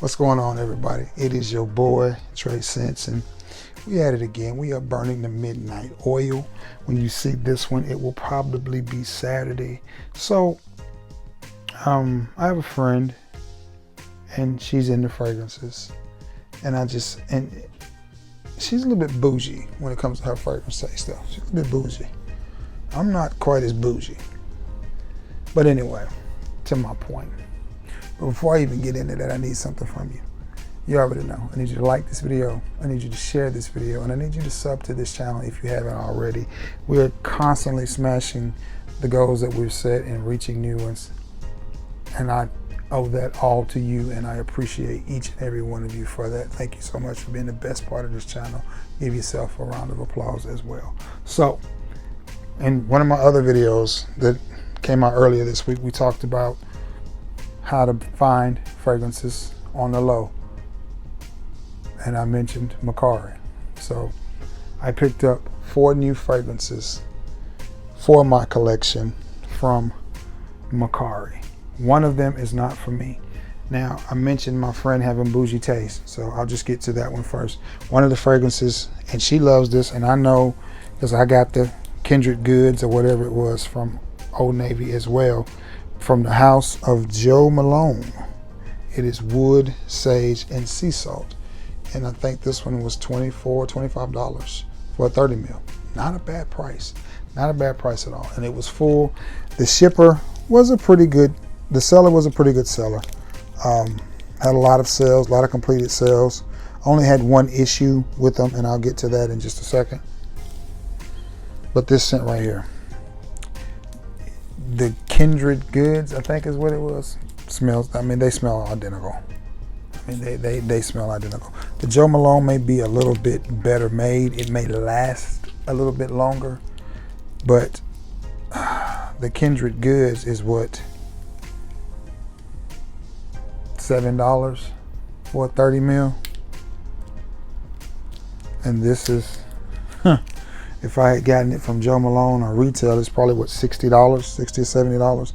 What's going on, everybody? It is your boy Trey Sense, and we at it again. We are burning the midnight oil. When you see this one, it will probably be Saturday. So I have a friend, and she's into fragrances, and she's a little bit bougie when it comes to her fragrance taste stuff. She's a little bit bougie. I'm not quite as bougie, but anyway, to my point. But before I even get into that, I need something from you. You already know. I need you to like this video. I need you to share this video. And I need you to sub to this channel if you haven't already. We are constantly smashing the goals that we've set and reaching new ones. And I owe that all to you. And I appreciate each and every one of you for that. Thank you so much for being the best part of this channel. Give yourself a round of applause as well. So, in one of my other videos that came out earlier this week, we talked about how to find fragrances on the low, and I mentioned mercari. So I picked up 4 new fragrances for my collection from mercari. One of them is not for me. Now, I mentioned my friend having bougie taste, so I'll just get to that one first. One of the fragrances, and she loves this, and I know because I got the Kindred Goods or whatever it was from Old Navy as well, from the house of Joe Malone. It is wood, sage, and sea salt. And I think this one was $24, $25 for a 30 ml. Not a bad price. Not a bad price at all. And it was full. The shipper was the seller was a pretty good seller. Had a lot of sales, a lot of completed sales. Only had one issue with them, and I'll get to that in just a second. But this scent right here, the Kindred Goods, I think is what it was, smells, I mean, they smell identical. I mean, they smell identical. The Joe Malone may be a little bit better made. It may last a little bit longer, but the Kindred Goods is what, $7 for a 30 ml. And this is, if I had gotten it from Joe Malone or retail, it's probably what, $60, $60 or $70.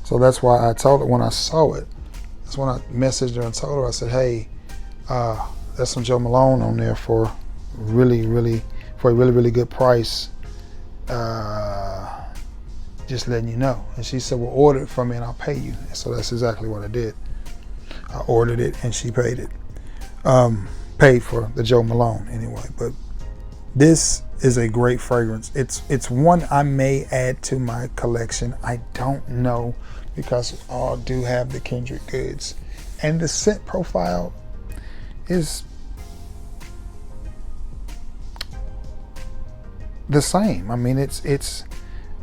So that's why I told her when I saw it. That's when I messaged her and told her. I said, "Hey, there's some Joe Malone on there for a really, really good price. Just letting you know." And she said, "Well, order it for me and I'll pay you." And so that's exactly what I did. I ordered it and she paid it. Paid for the Joe Malone anyway. But this is a great fragrance. It's one I may add to my collection. I don't know, because all do have the Kindred Goods, and the scent profile is the same. I mean, it's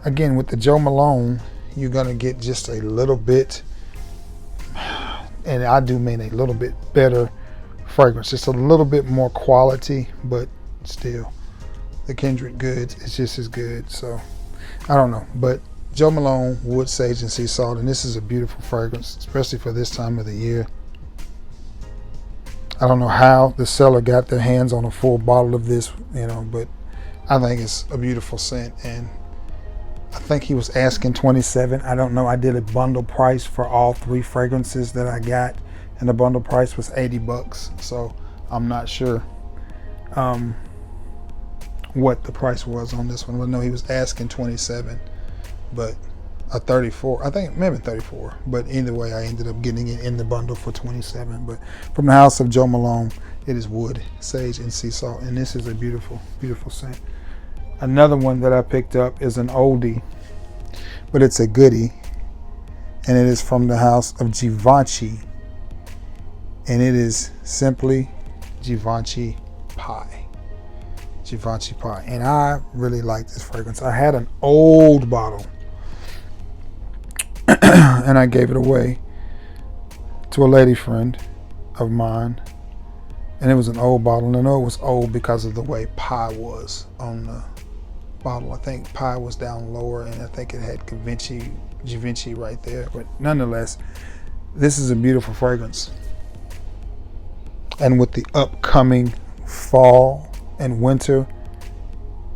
again, with the Joe Malone, you're gonna get just a little bit, and I do mean a little bit better fragrance. It's a little bit more quality, but still, the Kindred Goods is just as good. So I don't know, but Joe Malone, wood, sage, and sea salt, and this is a beautiful fragrance, especially for this time of the year. I don't know how the seller got their hands on a full bottle of this, but I think it's a beautiful scent, and I think he was asking $27. I don't know. I did a bundle price for all 3 fragrances that I got, and the bundle price was $80. So I'm not sure what the price was on this one. Well, no, he was asking $27, but a 34, I think maybe 34. But either way, I ended up getting it in the bundle for $27. But from the house of Joe Malone, it is wood, sage, and sea salt, and this is a beautiful, beautiful scent. Another one that I picked up is an oldie, but it's a goodie, and it is from the house of Givenchy, and it is simply Givenchy Pi. Givenchy Pi, and I really like this fragrance. I had an old bottle and I gave it away to a lady friend of mine, and it was an old bottle, and I know it was old because of the way Pi was on the bottle. I think Pi was down lower, and I think it had Givenchy right there, but nonetheless, this is a beautiful fragrance. And with the upcoming fall and winter,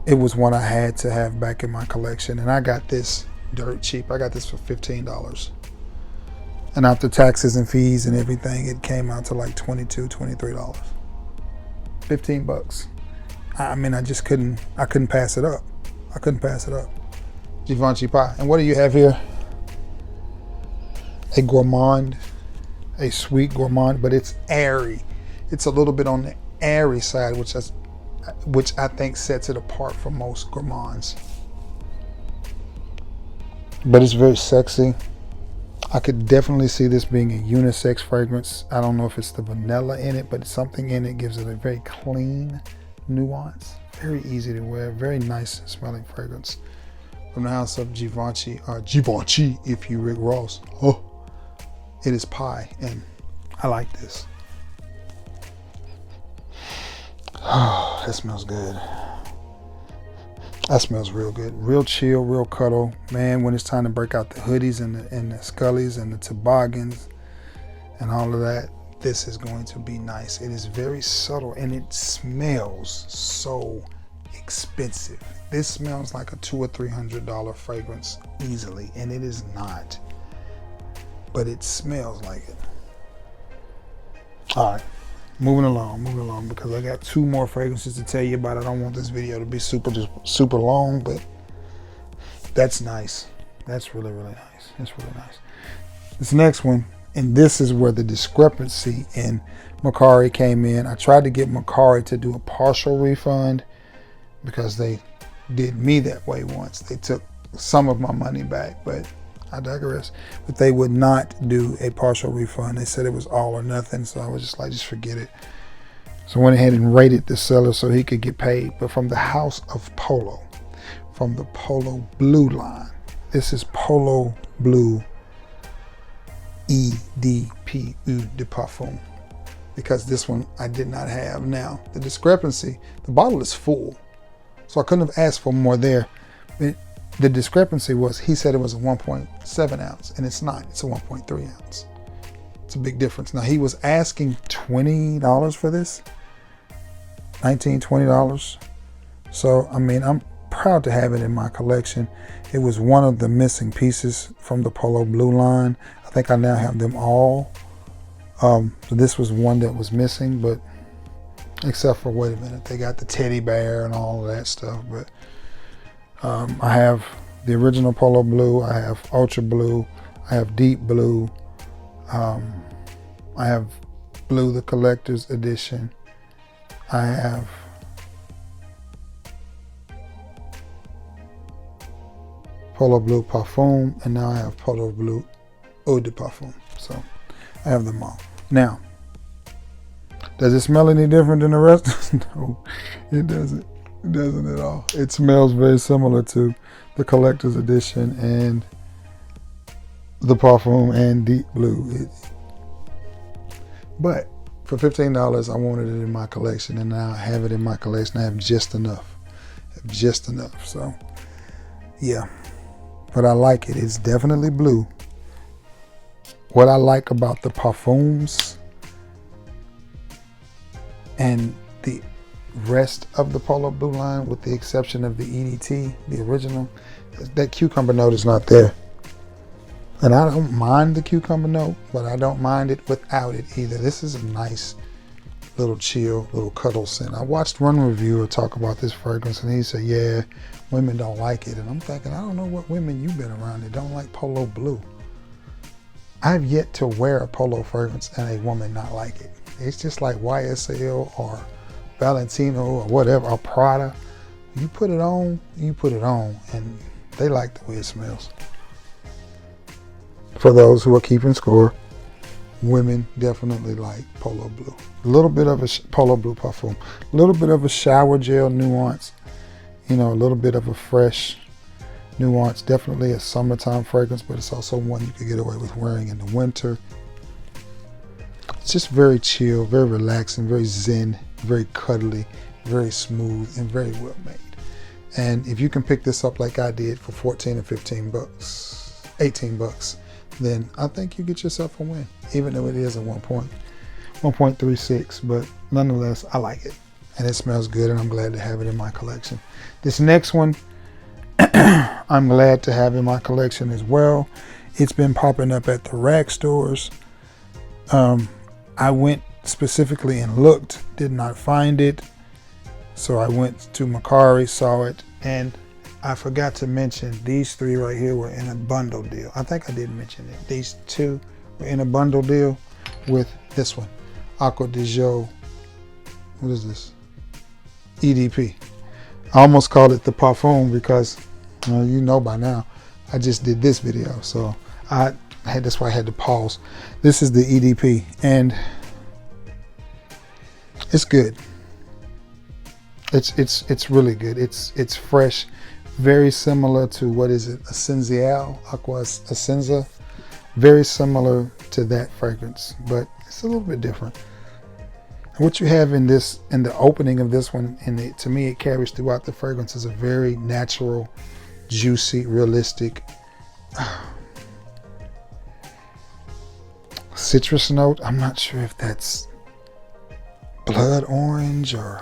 it was one I had to have back in my collection, and I got this dirt cheap. I got this for $15. And after taxes and fees and everything, it came out to like $22, $23. 15 bucks. I mean, I couldn't pass it up. I couldn't pass it up. Givenchy Pi. And what do you have here? A gourmand, a sweet gourmand, but it's airy. It's a little bit on the airy side, which I think sets it apart from most gourmands. But it's very sexy. I could definitely see this being a unisex fragrance. I don't know if it's the vanilla in it, but something in it gives it a very clean nuance. Very easy to wear, very nice smelling fragrance. From the house of Givenchy, or Givenchy if you Rick Ross. Oh, it is Pi, and I like this. Oh, that smells good. That smells real good. Real chill, real cuddle. Man, when it's time to break out the hoodies and the scullies and the toboggans and all of that, this is going to be nice. It is very subtle and it smells so expensive. This smells like a $200 or $300 fragrance easily, and it is not. But it smells like it. All right. Moving along, because I got 2 more fragrances to tell you about. I don't want this video to be super long, but that's nice. That's really, really nice. That's really nice. This next one, and this is where the discrepancy in Mercari came in. I tried to get Mercari to do a partial refund because they did me that way once. They took some of my money back, but I digress. But they would not do a partial refund. They said it was all or nothing. So I was just like, just forget it. So I went ahead and rated the seller so he could get paid. But from the house of Polo, from the Polo Blue line. This is Polo Blue EDP Eau de Parfum. Because this one I did not have. Now, the discrepancy, the bottle is full. So I couldn't have asked for more there. The discrepancy was, he said it was a 1.7 ounce, and it's not. It's a 1.3 ounce. It's a big difference. Now, he was asking $20 for this, $19, $20. So, I mean, I'm proud to have it in my collection. It was one of the missing pieces from the Polo Blue line. I think I now have them all. So this was one that was missing, but except for, wait a minute, they got the teddy bear and all of that stuff, but I have the original Polo Blue, I have Ultra Blue, I have Deep Blue, I have Blue the Collector's Edition, I have Polo Blue Parfum, and now I have Polo Blue Eau de Parfum. So I have them all. Now, does it smell any different than the rest? No, it doesn't. It doesn't at all. It smells very similar to the collector's edition and the Parfum and Deep Blue. But for $15, I wanted it in my collection, and now I have it in my collection. I have just enough. So, yeah. But I like it. It's definitely blue. What I like about the parfums and the rest of the Polo Blue line, with the exception of the EDT, the original, that cucumber note is not there. And I don't mind the cucumber note, but I don't mind it without it either. This is a nice little chill, little cuddle scent. I watched one reviewer talk about this fragrance, and he said, yeah, women don't like it. And I'm thinking, I don't know what women you've been around that don't like Polo Blue. I've yet to wear a Polo fragrance and a woman not like it. It's just like YSL or Valentino or whatever, or Prada. You put it on, and they like the way it smells. For those who are keeping score, women definitely like Polo Blue. A little bit of a Polo Blue Parfum, a little bit of a shower gel nuance, a little bit of a fresh nuance. Definitely a summertime fragrance, but it's also one you could get away with wearing in the winter. It's just very chill, very relaxing, very zen, very cuddly, very smooth, and very well made. And if you can pick this up like I did for 14 or 15 bucks, 18 bucks, then I think you get yourself a win, even though it is a 1.36, but nonetheless, I like it. And it smells good, and I'm glad to have it in my collection. This next one, I'm glad to have in my collection as well. It's been popping up at the rack stores. I went specifically and looked, did not find it. So I went to Mercari, saw it, and I forgot to mention these three right here were in a bundle deal. I think I did mention it. These two were in a bundle deal with this one, Acqua di Gio. What is this? EDP. I almost called it the Parfum because you know by now I just did this video, so that's why I had to pause. This is the EDP, and it's good. It's really good. It's fresh, very similar to, what is it, Essenziale, Acqua Essenza. Very similar to that fragrance, but it's a little bit different. What you have in the opening of this one, and to me it carries throughout the fragrance, is a very natural, juicy, realistic citrus note. I'm not sure if that's blood orange or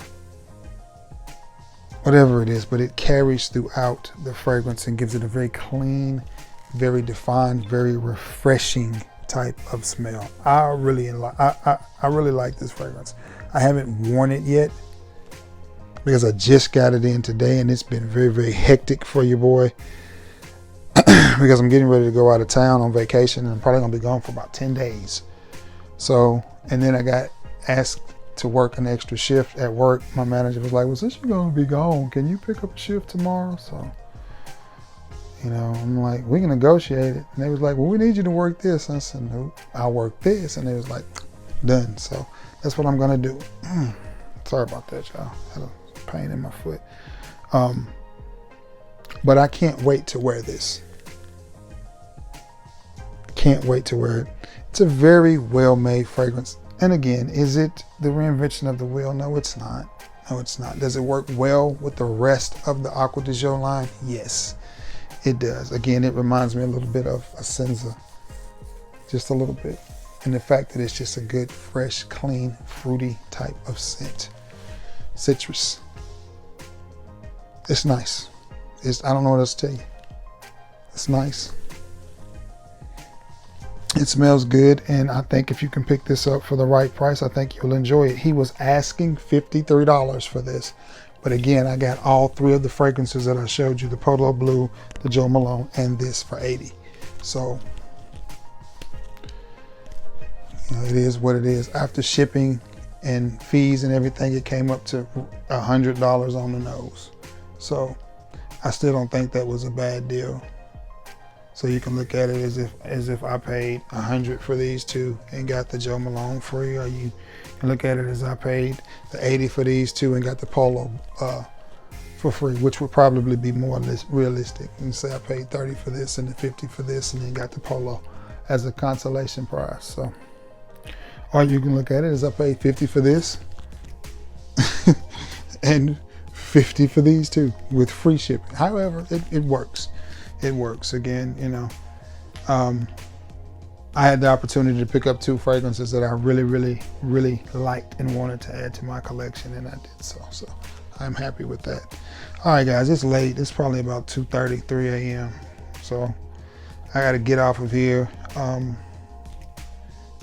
whatever it is, but it carries throughout the fragrance and gives it a very clean, very defined, very refreshing type of smell. I really like this fragrance. I haven't worn it yet because I just got it in today, and it's been very, very hectic for your boy because I'm getting ready to go out of town on vacation, and I'm probably gonna be gone for about 10 days. So, and then I got asked to work an extra shift at work. My manager was like, well, since you're gonna be gone, can you pick up a shift tomorrow? So, you know, I'm like, we can negotiate it. And they was like, well, we need you to work this. I said, no, I'll work this. And they was like, done. So that's what I'm gonna do. Sorry about that, y'all. I had a pain in my foot. But I can't wait to wear this. Can't wait to wear it. It's a very well-made fragrance. And again, is it the reinvention of the wheel? No, it's not. No, it's not. Does it work well with the rest of the Acqua di Gio line? Yes, it does. Again, it reminds me a little bit of Essenza. Just a little bit. And the fact that it's just a good, fresh, clean, fruity type of scent. Citrus. It's nice. I don't know what else to tell you. It's nice. It smells good, and I think if you can pick this up for the right price, I think you'll enjoy it. He was asking $53 for this. But again, I got all three of the fragrances that I showed you, the Polo Blue, the Jo Malone, and this for $80. So, you know, it is what it is. After shipping and fees and everything, it came up to $100 on the nose. So I still don't think that was a bad deal. So you can look at it as if I paid $100 for these two and got the Jo Malone free, or you can look at it as I paid the $80 for these two and got the Polo for free, which would probably be more realistic. And say I paid $30 for this and the $50 for this, and then got the Polo as a consolation prize. So, or you can look at it as I paid $50 for this and $50 for these two with free shipping. However, it works. It works. Again, you know, I had the opportunity to pick up two fragrances that I really, really, really liked and wanted to add to my collection, and I did so. So I'm happy with that. All right, guys, it's late. It's probably about 2:30, 3 a.m. So I got to get off of here,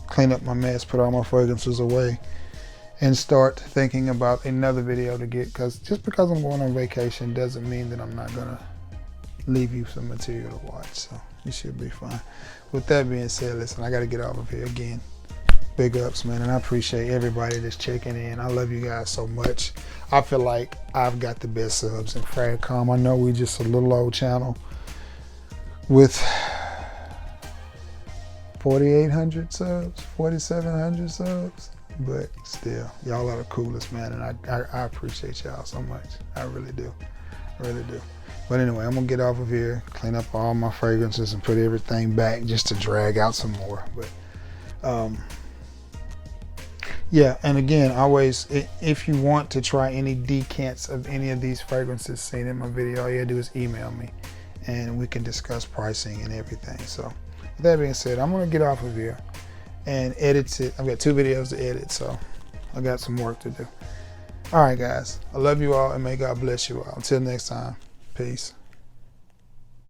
clean up my mess, put all my fragrances away, and start thinking about another video to get, because just because I'm going on vacation doesn't mean that I'm not gonna leave you some material to watch. So you should be fine. With that being said, listen, I got to get off of here. Again, big ups, man, and I appreciate everybody that's checking in. I love you guys so much. I feel like I've got the best subs in Fragcom. I know we just a little old channel with 4,800 subs, 4,700 subs, but still, y'all are the coolest, man, and I appreciate y'all so much. I really do. I really do. But anyway, I'm gonna get off of here, clean up all my fragrances, and put everything back just to drag out some more. But yeah, and again, always, if you want to try any decants of any of these fragrances seen in my video, all you gotta do is email me, and we can discuss pricing and everything. So with that being said, I'm gonna get off of here and edit it. I've got 2 videos to edit, so I got some work to do. All right, guys, I love you all, and may God bless you all. Until next time, peace.